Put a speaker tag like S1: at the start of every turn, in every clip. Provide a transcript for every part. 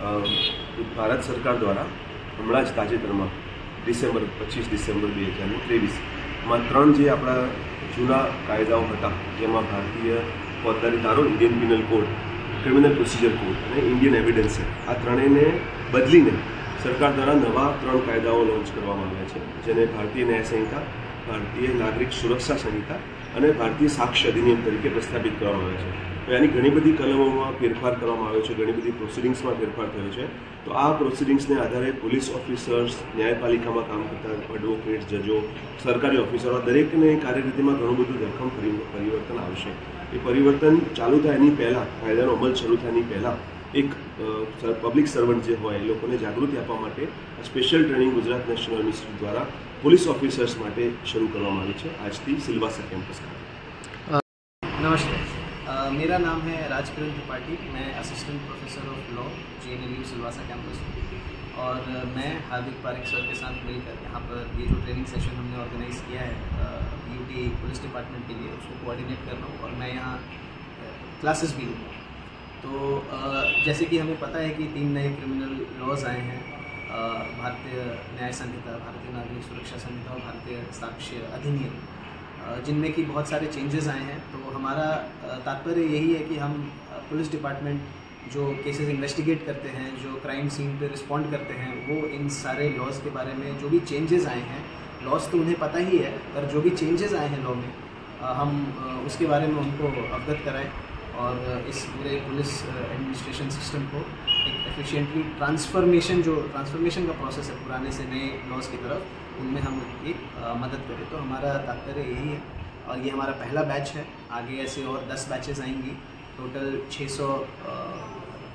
S1: ભારત સરકાર દ્વારા હમણાં જ તાજેતરમાં 25 ડિસેમ્બર 2023માં 3 જે આપણા જૂના કાયદાઓ હતા, જેમાં ભારતીય ફોજદારી ધારો, Indian penal code, criminal procedure code અને ઇન્ડિયન એવિડન્સ એક્ટ, આ ત્રણેયને બદલીને સરકાર દ્વારા નવા 3 કાયદાઓ લોન્ચ કરવામાં આવ્યા છે, જેને ભારતીય ન્યાય સંહિતા, ભારતીય નાગરિક સુરક્ષા સંહિતા અને ભારતીય સાક્ષ્ય અધિનિયમ તરીકે પ્રસ્થાપિત કરવામાં આવ્યા છે. તો એની ઘણી બધી કલમોમાં ફેરફાર કરવામાં આવ્યો છે, ઘણી બધી પ્રોસિડિંગ્સમાં ફેરફાર થયો છે. તો આ પ્રોસિડિંગ્સને આધારે પોલીસ ઓફિસર્સ, ન્યાયપાલિકામાં કામ કરતા એડવોકેટ્સ, જજો, સરકારી ઓફિસરો, દરેકને કાર્યરીતિમાં ઘણું બધું ધરખમ પરિવર્તન આવશે. એ પરિવર્તન ચાલુ થાય એની પહેલાં, કાયદાનો અમલ શરૂ થાય એની પહેલાં એક પબ્લિક સર્વન્ટ જે હોય એ લોકોને જાગૃતિ આપવા માટે special training Gujarat national university દ્વારા पुलिस ऑफिसर्स માટે શરૂ કરવામાં આવી છે આજથી સિલવાસા કેમ્પસ ખાતે.
S2: नमस्ते, मेरा नाम है राजकिरण त्रिपाठी. मैं assistant professor of law JNLU Silvassa campus हूँ और मैं हार्दिक पारेख सर के साथ मिलकर यहाँ पर ये जो ट्रेनिंग सेशन हमने ऑर्गेनाइज़ किया है UT पुलिस डिपार्टमेंट के लिए, उसको कोऑर्डिनेट कर रहा हूँ और मैं यहाँ क्लासेस भी लूँगा. तो जैसे कि हमें पता है कि 3 नए क्रिमिनल लॉज आए हैं, भारतीय न्याय संहिता, भारतीय नागरिक सुरक्षा संहिता और भारतीय साक्ष्य अधिनियम, जिनमें कि बहुत सारे चेंजेस आए हैं. तो हमारा तात्पर्य यही है कि हम पुलिस डिपार्टमेंट जो केसेस इन्वेस्टिगेट करते हैं, जो क्राइम सीन पे रिस्पॉन्ड करते हैं, वो इन सारे लॉज के बारे में जो भी चेंजेस आए हैं, लॉज तो उन्हें पता ही है, पर जो भी चेंजेस आए हैं लॉ में हम उसके बारे में उनको अवगत कराएं और इस पूरे पुलिस एडमिनिस्ट्रेशन सिस्टम को एक एफिशिएंटली ट्रांसफॉर्मेशन का प्रोसेस है पुराने से नए लॉज की तरफ, उनमें हम उनकी मदद करें. तो हमारा तात्पर्य यही है और ये हमारा पहला बैच है. आगे ऐसे और 10 बैचेस आएंगी. टोटल 600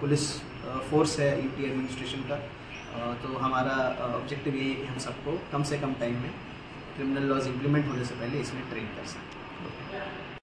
S2: पुलिस फोर्स है UT एडमिनिस्ट्रेशन का. तो हमारा ऑब्जेक्टिव यही है कि हम सबको कम से कम टाइम में क्रिमिनल लॉज इम्प्लीमेंट होने से पहले इसमें ट्रेन कर सकें.